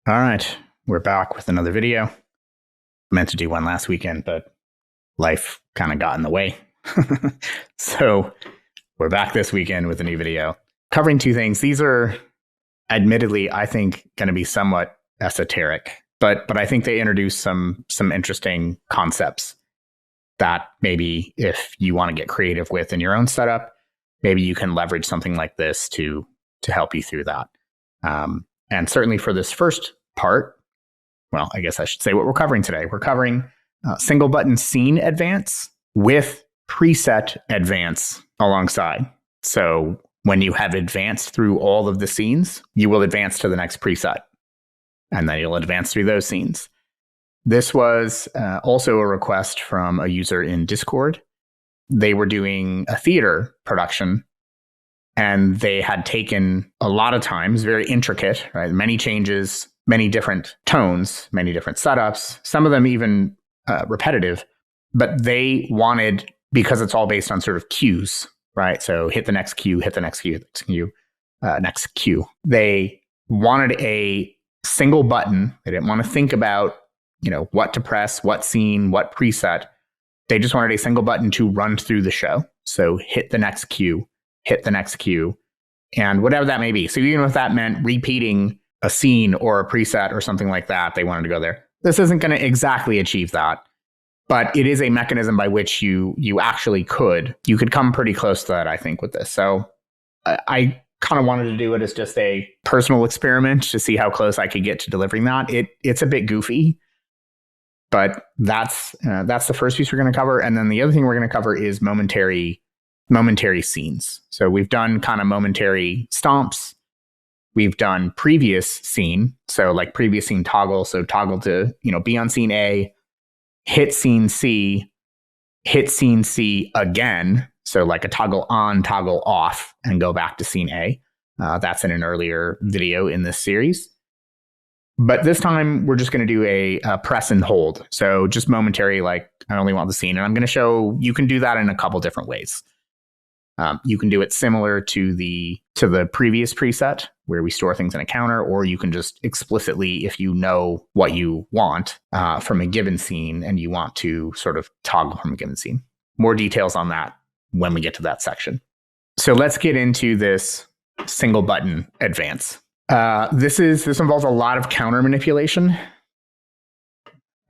All right, we're back with another video. Meant to do one last weekend, but life kind of got in the way. So we're back this weekend with a new video covering two things. These are admittedly, I think, going to be somewhat esoteric, but I think they introduce some interesting concepts that maybe if you want to get creative with in your own setup, maybe you can leverage something like this to help you through that. And certainly for this first part, well, I guess I should say what we're covering today. We're covering single button scene advance with preset advance alongside. So when you have advanced through all of the scenes, you will advance to the next preset, and then you'll advance through those scenes. This was also a request from a user in Discord. They were doing a theater production, and they had taken a lot of times, very intricate, right? Many changes, many different tones, many different setups, some of them even repetitive, but they wanted, because it's all based on sort of cues, right? So hit the next cue, hit the next cue, next cue. They wanted a single button. They didn't want to think about, what to press, what scene, what preset. They just wanted a single button to run through the show. So hit the next cue, hit the next cue, and whatever that may be. So even if that meant repeating a scene or a preset or something like that, they wanted to go there. This isn't going to exactly achieve that, but it is a mechanism by which you could come pretty close to that, I think, with this. So I kind of wanted to do it as just a personal experiment to see how close I could get to delivering that. It's a bit goofy, but that's the first piece we're going to cover. And then the other thing we're going to cover is momentary scenes. So we've done kind of momentary stomps. We've done previous scene. So like previous scene toggle. So toggle to, be on scene A, hit scene C again. So like a toggle on, toggle off, and go back to scene A. That's in an earlier video in this series. But this time we're just going to do a press and hold. So just momentary, like I only want the scene. And I'm going to show you can do that in a couple different ways. You can do it similar to the previous preset where we store things in a counter, or you can just explicitly, if you know what you want from a given scene and you want to sort of toggle from a given scene. More details on that when we get to that section. So let's get into this single button advance. This involves a lot of counter manipulation.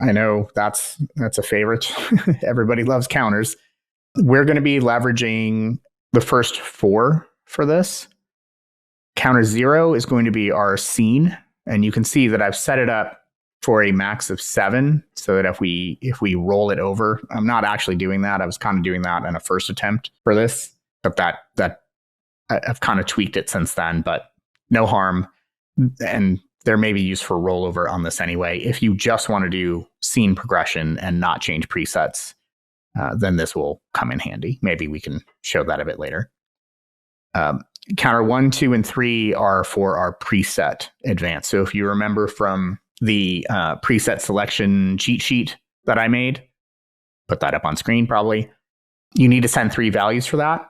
I know that's a favorite. Everybody loves counters. We're going to be leveraging the first 4 for this. Counter 0 is going to be our scene, and you can see that I've set it up for a max of 7, so that if we roll it over, I'm not actually doing that. I was kind of doing that in a first attempt for this, but that I've kind of tweaked it since then, but no harm. And there may be use for rollover on this anyway. If you just want to do scene progression and not change presets, then this will come in handy. Maybe we can show that a bit later. Counter 1, 2, and 3 are for our preset advance. So if you remember from the preset selection cheat sheet that I made, put that up on screen probably, you need to send 3 values for that.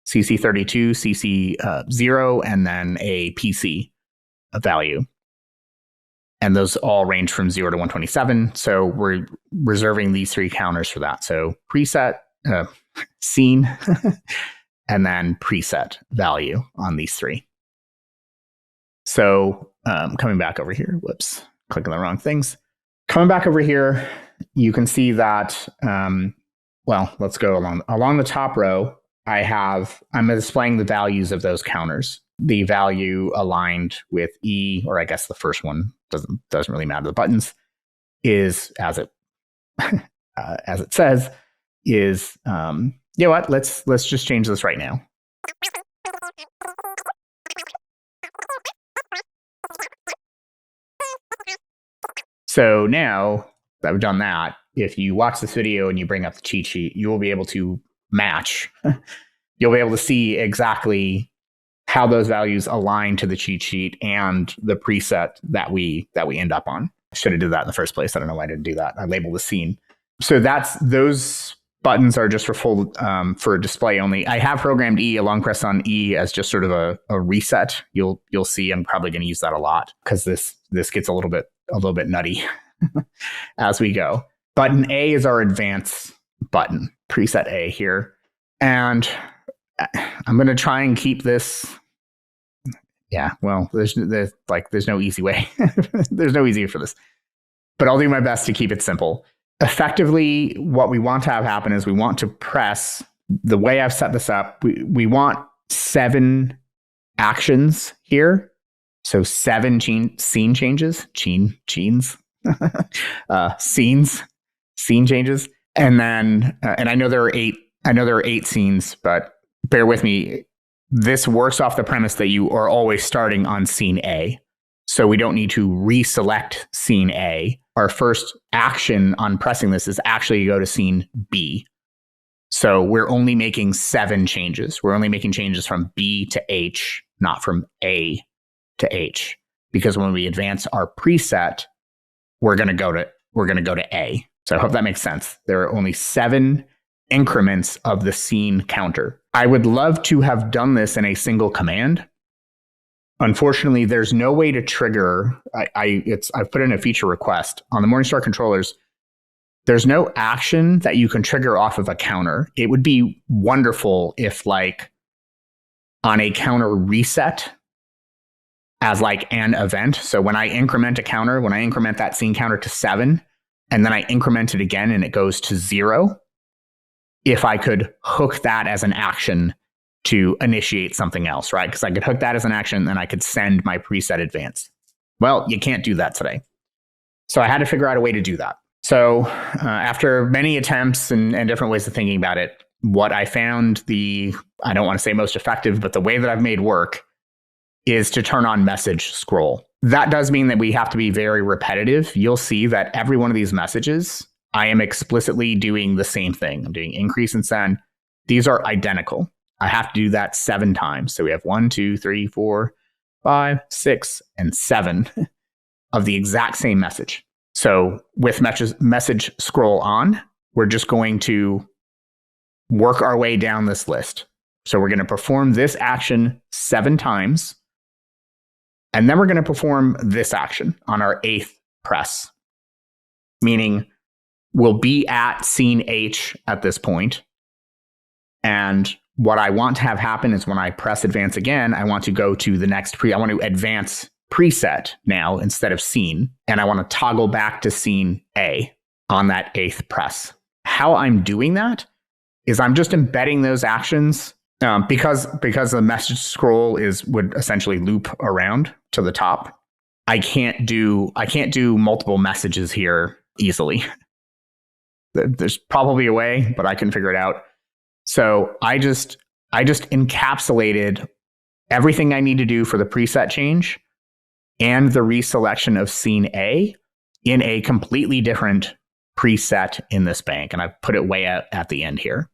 CC32, CC0, and then a PC value. And those all range from 0 to 127. So we're reserving these 3 counters for that. So preset, scene, and then preset value on these 3. So coming back over here, whoops, clicking the wrong things. Coming back over here, you can see that, let's go along the top row. I'm displaying the values of those counters. The value aligned with E, or I guess the first one doesn't really matter. The buttons is as it says is let's just change this right now. So now that we've done that, if you watch this video and you bring up the cheat sheet, you will be able to match. You'll be able to see exactly how those values align to the cheat sheet and the preset that we end up on. I should have did that in the first place. I don't know why I didn't do that. I labeled the scene. So that's those buttons are just for full for display only. I have programmed E, a long press on E, as just sort of a reset. You'll see I'm probably going to use that a lot because this gets a little bit nutty as we go. Button A is our advance button, preset A here. And I'm going to try and keep this. Yeah, well, there's no easy way. There's no easy for this. But I'll do my best to keep it simple. Effectively, what we want to have happen is we want to press, the way I've set this up, we want 7 actions here. So 7 scene changes, scene changes. And then, and I know there are 8 scenes, but bear with me. This works off the premise that you are always starting on scene A. So we don't need to reselect scene A. Our first action on pressing this is actually to go to scene B. So we're only making 7 changes. We're only making changes from B to H, not from A to H. Because when we advance our preset, we're going to go to A. So I hope that makes sense. There are only 7 increments of the scene counter. I would love to have done this in a single command. Unfortunately, there's no way to trigger. I've put in a feature request on the Morningstar controllers. There's no action that you can trigger off of a counter. It would be wonderful if, like, on a counter reset as like an event. So when I increment a counter, when I increment that scene counter to 7, and then I increment it again and it goes to 0, if I could hook that as an action to initiate something else, right? Because I could hook that as an action, and then I could send my preset advance. Well, you can't do that today. So I had to figure out a way to do that. So after many attempts and different ways of thinking about it, what I found I don't want to say most effective, but the way that I've made work is to turn on message scroll. That does mean that we have to be very repetitive. You'll see that every one of these messages, I am explicitly doing the same thing. I'm doing increase and send. These are identical. I have to do that 7 times. So we have 1, 2, 3, 4, 5, 6, and 7 of the exact same message. So with message scroll on, we're just going to work our way down this list. So we're going to perform this action 7 times. And then we're going to perform this action on our 8th press, meaning we'll be at scene H at this point. And what I want to have happen is when I press advance again, I want to go to the next I want to advance preset now instead of scene. And I want to toggle back to scene A on that 8th press. How I'm doing that is I'm just embedding those actions because the message scroll would essentially loop around to the top. I can't do multiple messages here easily. There's probably a way, but I can figure it out. So I just encapsulated everything I need to do for the preset change and the reselection of scene A in a completely different preset in this bank. And I've put it way out at the end here.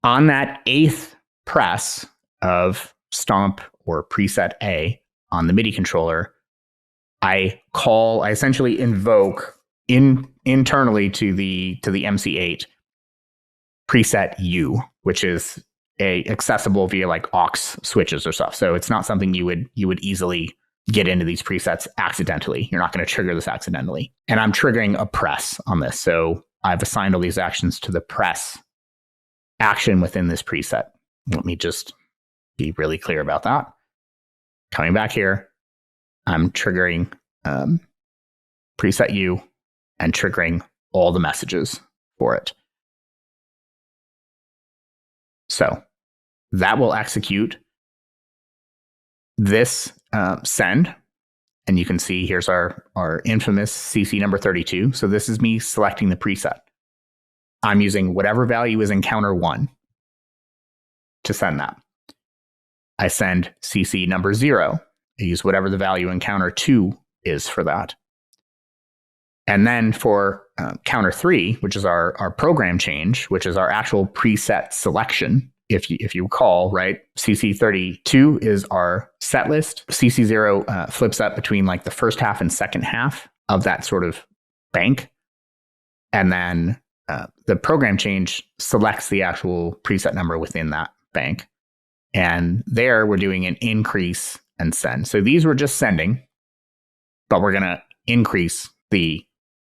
On that 8th press of stomp or preset A on the MIDI controller, I essentially invoke internally to the MC8 preset U, which is accessible via like aux switches or stuff. So it's not something you would easily get into these presets accidentally. You're not going to trigger this accidentally. And I'm triggering a press on this. So I've assigned all these actions to the press action within this preset. Let me just be really clear about that. Coming back here, I'm triggering preset U and triggering all the messages for it. So that will execute this send. And you can see here's our infamous CC number 32. So this is me selecting the preset. I'm using whatever value is in counter 1 to send that. I send CC number 0. I use whatever the value in counter 2 is for that. And then for counter 3, which is our program change, which is our actual preset selection, if you recall, right? CC 32 is our set list. CC 0 flips up between like the first half and second half of that sort of bank. And then the program change selects the actual preset number within that bank. And there we're doing an increase and send. So these were just sending, but we're going to increase the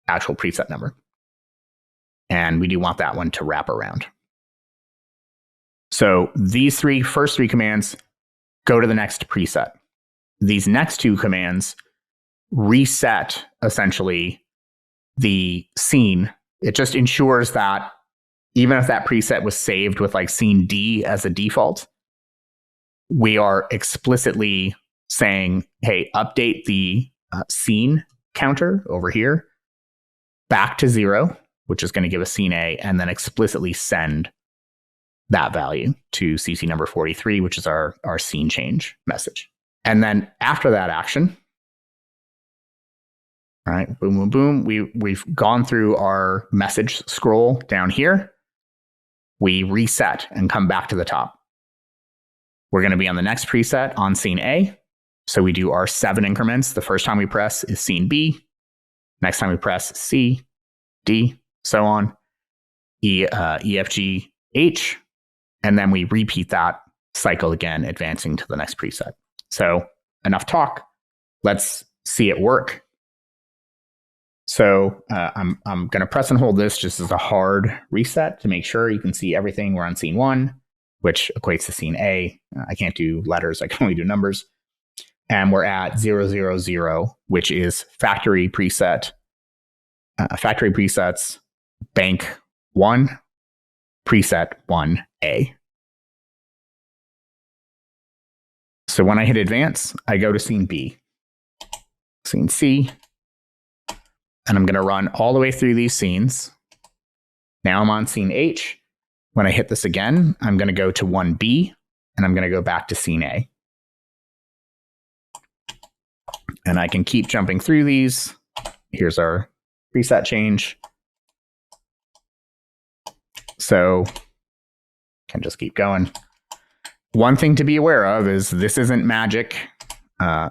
actual preset number. And we do want that one to wrap around. So these first three commands go to the next preset. These next two commands reset essentially the scene. It just ensures that even if that preset was saved with like scene D as a default, we are explicitly saying, hey, update the scene counter over here back to 0, which is going to give us scene A, and then explicitly send that value to CC number 43, which is our scene change message. And then after that action, all right, boom, boom, boom, we've gone through our message scroll down here. We reset and come back to the top. We're going to be on the next preset on scene A. So we do our 7 increments. The first time we press is scene B. Next time we press C, D, so on, E, F, G, H. And then we repeat that cycle again, advancing to the next preset. So enough talk. Let's see it work. So I'm going to press and hold this just as a hard reset to make sure you can see everything. We're on scene 1, which equates to scene A. I can't do letters. I can only do numbers. And we're at 000, which is factory preset. Factory presets, bank 1, preset 1A. So when I hit advance, I go to scene B, scene C, and I'm going to run all the way through these scenes. Now I'm on scene H. When I hit this again, I'm going to go to 1B, and I'm going to go back to scene A. And I can keep jumping through these. Here's our preset change. So can just keep going. One thing to be aware of is this isn't magic.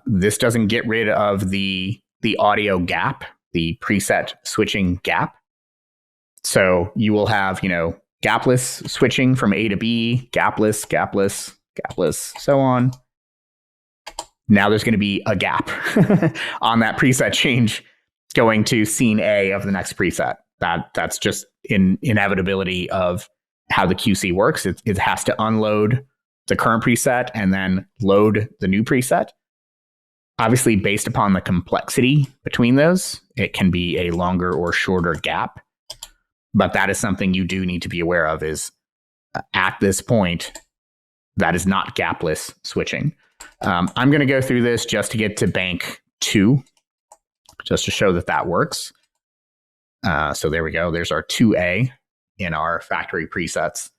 This doesn't get rid of the audio gap, the preset switching gap. So you will have, gapless switching from A to B, gapless, gapless, gapless, so on. Now there's going to be a gap on that preset change going to scene A of the next preset. That's just inevitability of how the QC works. It has to unload the current preset and then load the new preset. Obviously, based upon the complexity between those, it can be a longer or shorter gap. But that is something you do need to be aware of is at this point, that is not gapless switching. I'm going to go through this just to get to bank 2, just to show that works. So there we go. There's our 2A in our factory presets.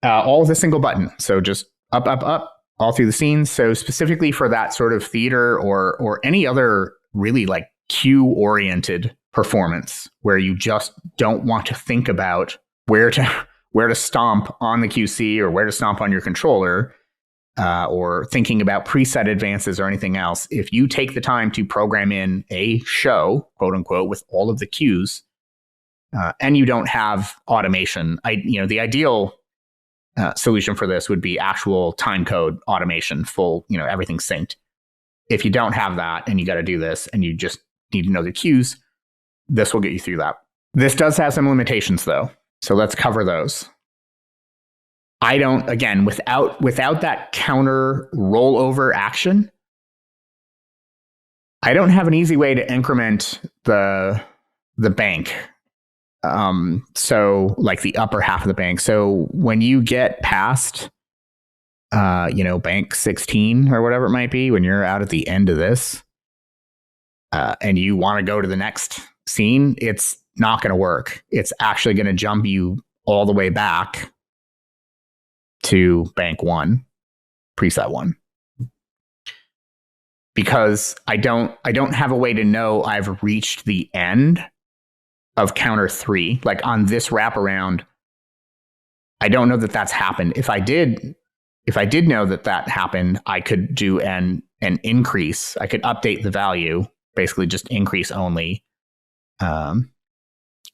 All with a single button. So just up, up, up, all through the scenes. So specifically for that sort of theater or any other really like cue-oriented performance where you just don't want to think about where to stomp on the QC or where to stomp on your controller, or thinking about preset advances or anything else, if you take the time to program in a show, quote unquote, with all of the cues, and you don't have automation, the ideal solution for this would be actual time code automation, full, everything synced. If you don't have that and you got to do this and you just need to know the cues, this will get you through that. This does have some limitations though. So let's cover those. Without that counter rollover action, I don't have an easy way to increment the bank. So like the upper half of the bank. So when you get past, bank 16 or whatever it might be, when you're out at the end of this, and you want to go to the next scene, it's not going to work. It's actually going to jump you all the way back to bank 1, preset 1. Because I don't have a way to know I've reached the end of counter 3. Like on this wraparound, I don't know that that's happened. If I did know that happened, I could do an increase. I could update the value, basically just increase only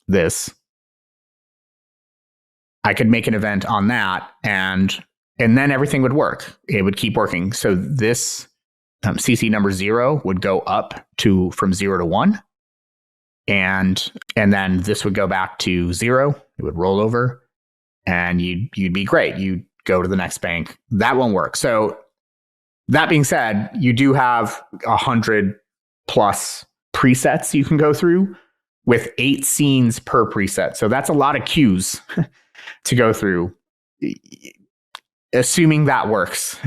this. I could make an event on that, and then everything would work. It would keep working. So this CC number 0 would go up from 0 to 1. And then this would go back to 0. It would roll over, and you'd be great. You'd go to the next bank. That won't work. So that being said, you do have 100 plus presets you can go through with 8 scenes per preset. So that's a lot of cues to go through, assuming that works.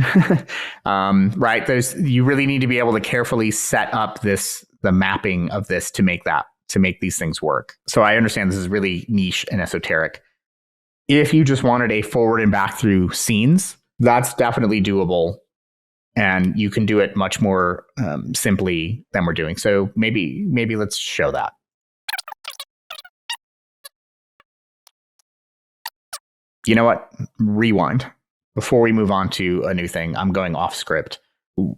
Right? You really need to be able to carefully set up the mapping of this to make these things work. So I understand this is really niche and esoteric. If you just wanted a forward and back through scenes, that's definitely doable. And you can do it much more simply than we're doing. So maybe let's show that. You know what? Rewind. Before we move on to a new thing, I'm going off script.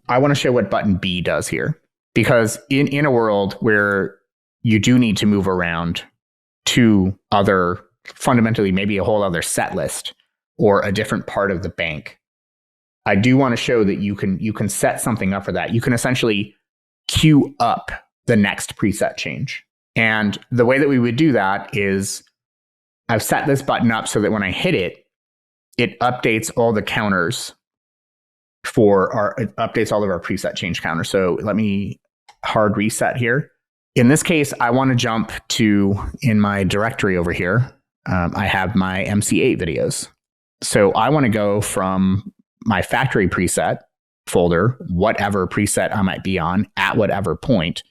I want to show what button B does here. Because in a world where you do need to move around to fundamentally maybe a whole other set list or a different part of the bank, I do want to show that you can set something up for that. You can essentially queue up the next preset change. And the way that we would do that is I've set this button up so that when I hit it, it updates all the counters it updates all of our preset change counters. So let me hard reset here. In this case, I want to jump to, in my directory over here, I have my MC8 videos. So I want to go from my factory preset folder, whatever preset I might be on at whatever point.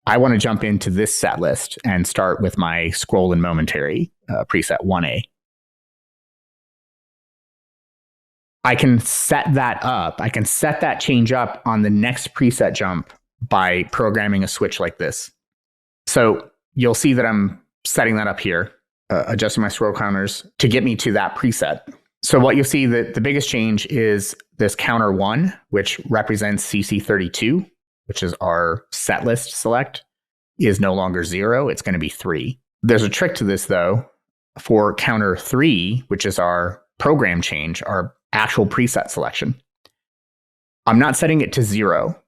I want to jump into this set list and start with my scroll and momentary preset 1A. I can set that up. I can set that change up on the next preset jump by programming a switch like this. So you'll see that I'm setting that up here, adjusting my scroll counters to get me to that preset. So what you'll see that the biggest change is this counter 1, which represents CC32, which is our set list select, is no longer 0. It's going to be 3. There's a trick to this, though. For counter 3, which is our program change, our actual preset selection, I'm not setting it to 0.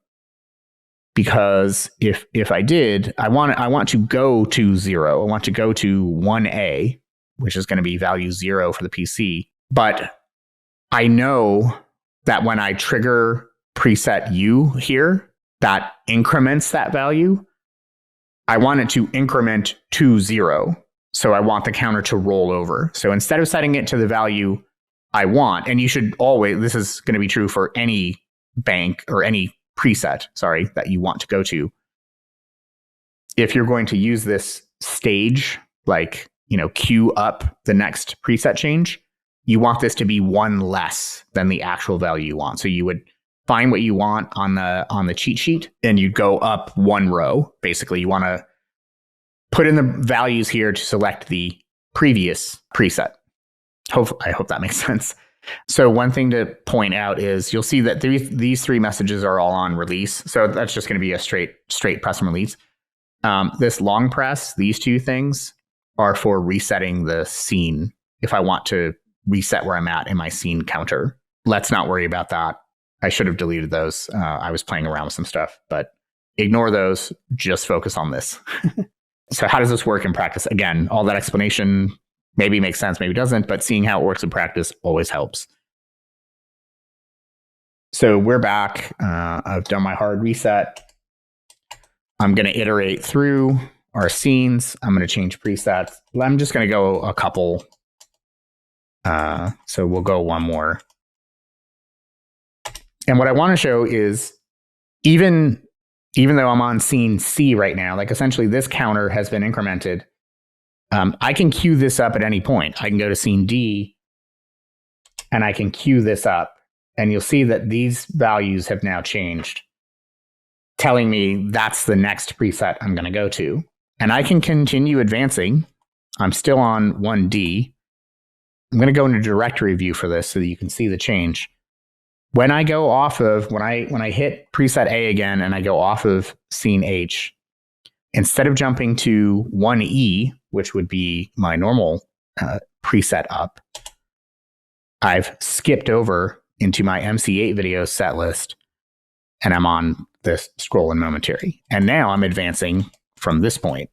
Because if I did, I want to go to 0. I want to go to 1A, which is going to be value 0 for the PC. But I know that when I trigger preset U here, that increments that value. I want it to increment to 0. So I want the counter to roll over. So instead of setting it to the value I want, and you should always, this is going to be true for any bank or any preset, that you want to go to. If you're going to use this stage, queue up the next preset change, you want this to be 1 less than the actual value you want. So you would find what you want on the cheat sheet, and you'd go up 1 row. Basically, you want to put in the values here to select the previous preset. I hope that makes sense. So one thing to point out is you'll see that these 3 messages are all on release. So that's just going to be a straight press and release. This long press, these 2 things are for resetting the scene. If I want to reset where I'm at in my scene counter, let's not worry about that. I should have deleted those. I was playing around with some stuff, but ignore those. Just focus on this. So how does this work in practice? Again, all that explanation maybe makes sense, maybe doesn't, but seeing how it works in practice always helps. So we're back. I've done my hard reset. I'm going to iterate through our scenes. I'm going to change presets. I'm just going to go a couple. So we'll go 1 more. And what I want to show is even though I'm on scene C right now, essentially this counter has been incremented. I can queue this up at any point. I can go to scene D and I can queue this up, and you'll see that these values have now changed, telling me that's the next preset I'm going to go to. And I can continue advancing. I'm still on 1D. I'm going to go into directory view for this so that you can see the change. When I go off of, when I hit preset A again and I go off of scene H, instead of jumping to 1E, which would be my normal preset up. I've skipped over into my MC8 video set list, and I'm on this scroll and momentary. And now I'm advancing from this point.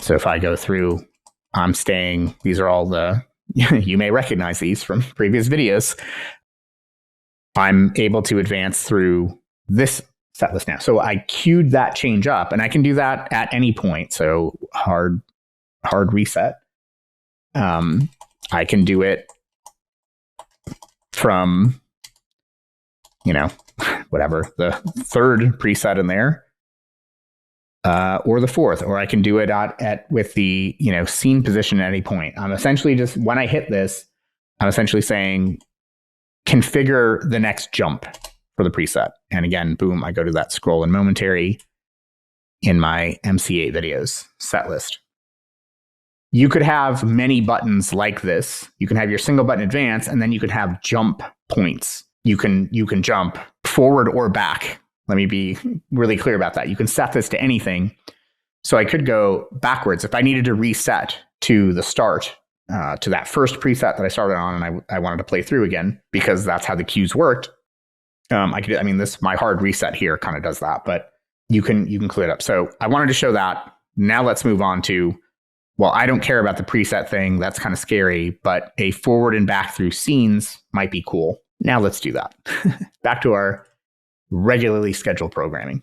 So if I go through, I'm staying, these are all the, you may recognize these from previous videos. I'm able to advance through this set list now. So I queued that change up, and I can do that at any point. So hard reset. I can do it from, whatever, the third preset in there, or the fourth, or I can do it with the, scene position at any point. I'm essentially just, when I hit this, I'm essentially saying, configure the next jump for the preset. And again, boom, I go to that scroll and momentary in my MC8 videos set list. You could have many buttons like this. You can have your single button advance, and then you could have jump points. You can jump forward or back. Let me be really clear about that. You can set this to anything. So I could go backwards if I needed to reset to the start, to that first preset that I started on, and I wanted to play through again because that's how the cues worked. My hard reset here kind of does that, but you can clear it up. So I wanted to show that. Now let's move on to, well, I don't care about the preset thing. That's kind of scary, but a forward and back through scenes might be cool. Now let's do that. Back to our regularly scheduled programming.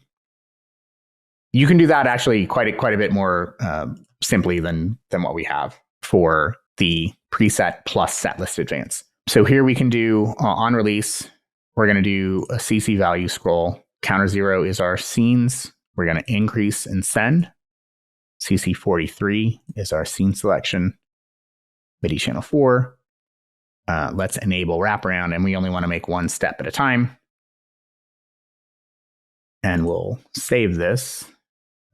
You can do that actually quite a bit more simply than what we have for the preset plus set list advance. So here we can do on release, we're going to do a CC value scroll. Counter 0 is our scenes. We're going to increase and send. CC 43 is our scene selection. MIDI channel 4. Let's enable wraparound, and we only want to make one step at a time. And we'll save this.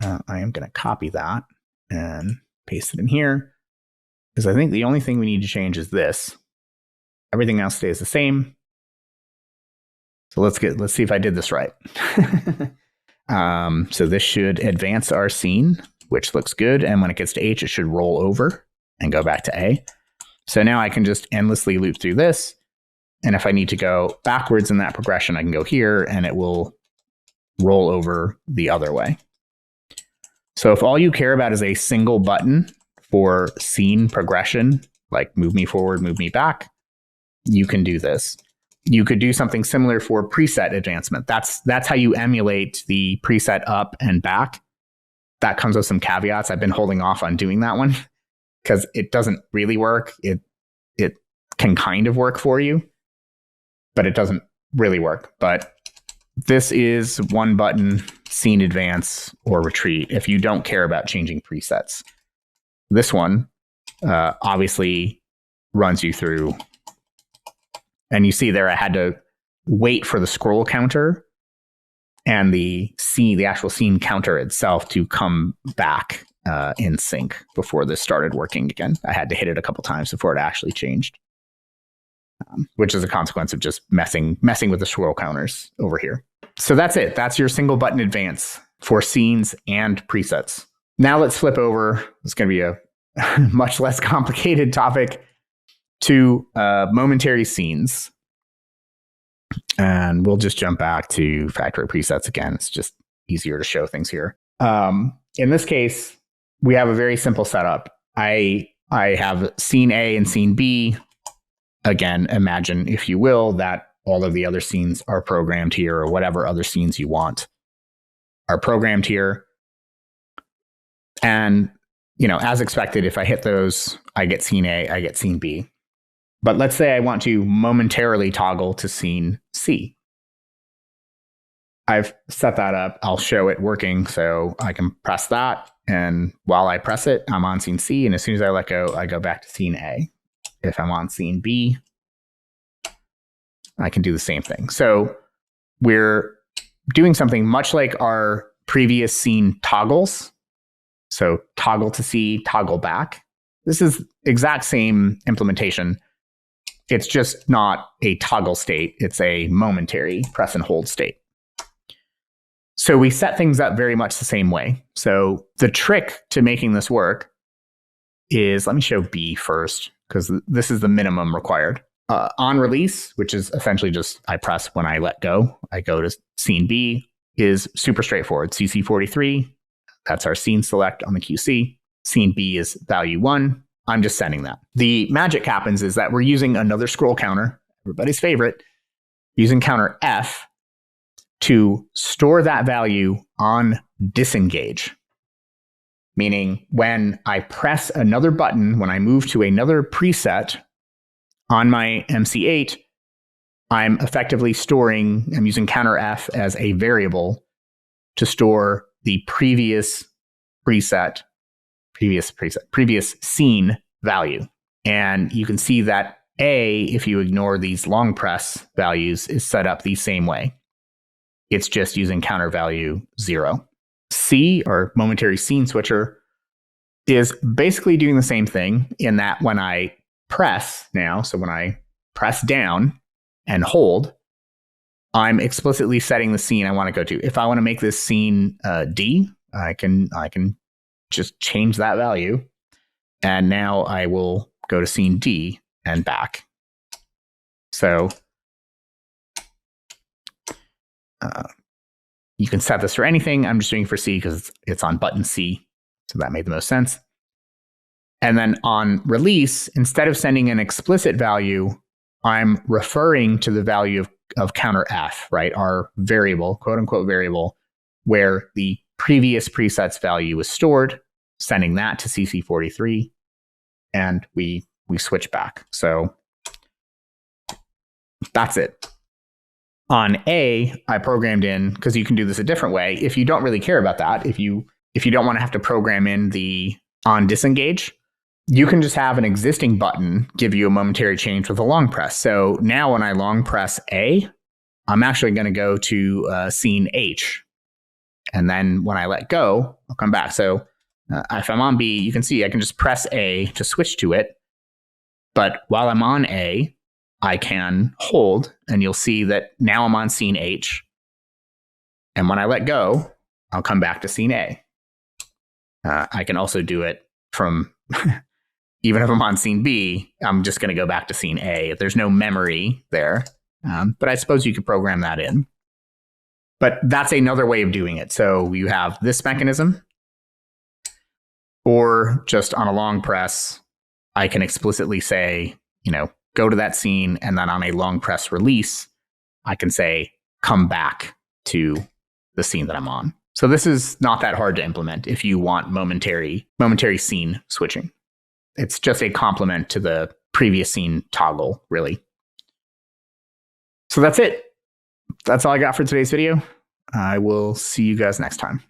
I am going to copy that and paste it in here, because I think the only thing we need to change is this. Everything else stays the same. So let's see if I did this right. So this should advance our scene, which looks good. And when it gets to H, it should roll over and go back to A. So now I can just endlessly loop through this. And if I need to go backwards in that progression, I can go here and it will roll over the other way. So if all you care about is a single button for scene progression, like move me forward, move me back, you can do this. You could do something similar for preset advancement. That's how you emulate the preset up and back. That comes with some caveats. I've been holding off on doing that one because it doesn't really work. It can kind of work for you, but it doesn't really work. But this is one button scene advance or retreat if you don't care about changing presets. This one obviously runs you through. And you see there, I had to wait for the scroll counter and the actual scene counter itself to come back in sync before this started working again. I had to hit it a couple times before it actually changed, which is a consequence of just messing with the scroll counters over here. So that's it. That's your single button advance for scenes and presets. Now let's flip over. It's going to be a much less complicated topic to momentary scenes. And we'll just jump back to factory presets again. It's just easier to show things here. In this case, we have a very simple setup. I have scene A and scene B. Again, imagine, if you will, that all of the other scenes are programmed here, or whatever other scenes you want are programmed here. And, as expected, if I hit those, I get scene A, I get scene B. But let's say I want to momentarily toggle to scene C. I've set that up. I'll show it working. So I can press that. And while I press it, I'm on scene C. And as soon as I let go, I go back to scene A. If I'm on scene B, I can do the same thing. So we're doing something much like our previous scene toggles. So toggle to C, toggle back. This is exact same implementation. It's just not a toggle state. It's a momentary press and hold state. So we set things up very much the same way. So the trick to making this work is, let me show B first, because this is the minimum required. On release, which is essentially just I press when I let go, I go to scene B, is super straightforward. CC43, that's our scene select on the QC. Scene B is value 1. I'm just sending that. The magic happens is that we're using another scroll counter, everybody's favorite, using counter F to store that value on disengage. Meaning when I press another button, when I move to another preset on my MC8, I'm effectively storing, I'm using counter F as a variable to store the previous scene value. And you can see that A, if you ignore these long press values, is set up the same way. It's just using counter value 0. C, or momentary scene switcher, is basically doing the same thing in that when I press now, so when I press down and hold, I'm explicitly setting the scene I want to go to. If I want to make this scene D, I can just change that value. And now I will go to scene D and back. So you can set this for anything. I'm just doing it for C because it's on button C. So that made the most sense. And then on release, instead of sending an explicit value, I'm referring to the value of counter F, right? Our variable, quote unquote variable, where the previous preset's value is stored, sending that to CC43, and we switch back. So that's it. On A, I programmed in, because you can do this a different way. If you don't really care about that, if you don't want to have to program in the on disengage, you can just have an existing button give you a momentary change with a long press. So now when I long press A, I'm actually going to go to scene H. And then when I let go, I'll come back. So if I'm on B, you can see I can just press A to switch to it. But while I'm on A, I can hold, and you'll see that now I'm on scene H. And when I let go, I'll come back to scene A. I can also do it from, even if I'm on scene B, I'm just going to go back to scene A. There's no memory there, but I suppose you could program that in. But that's another way of doing it. So you have this mechanism, or just on a long press, I can explicitly say, go to that scene, and then on a long press release, I can say, come back to the scene that I'm on. So this is not that hard to implement if you want momentary scene switching. It's just a complement to the previous scene toggle, really. So that's it. That's all I got for today's video. I will see you guys next time.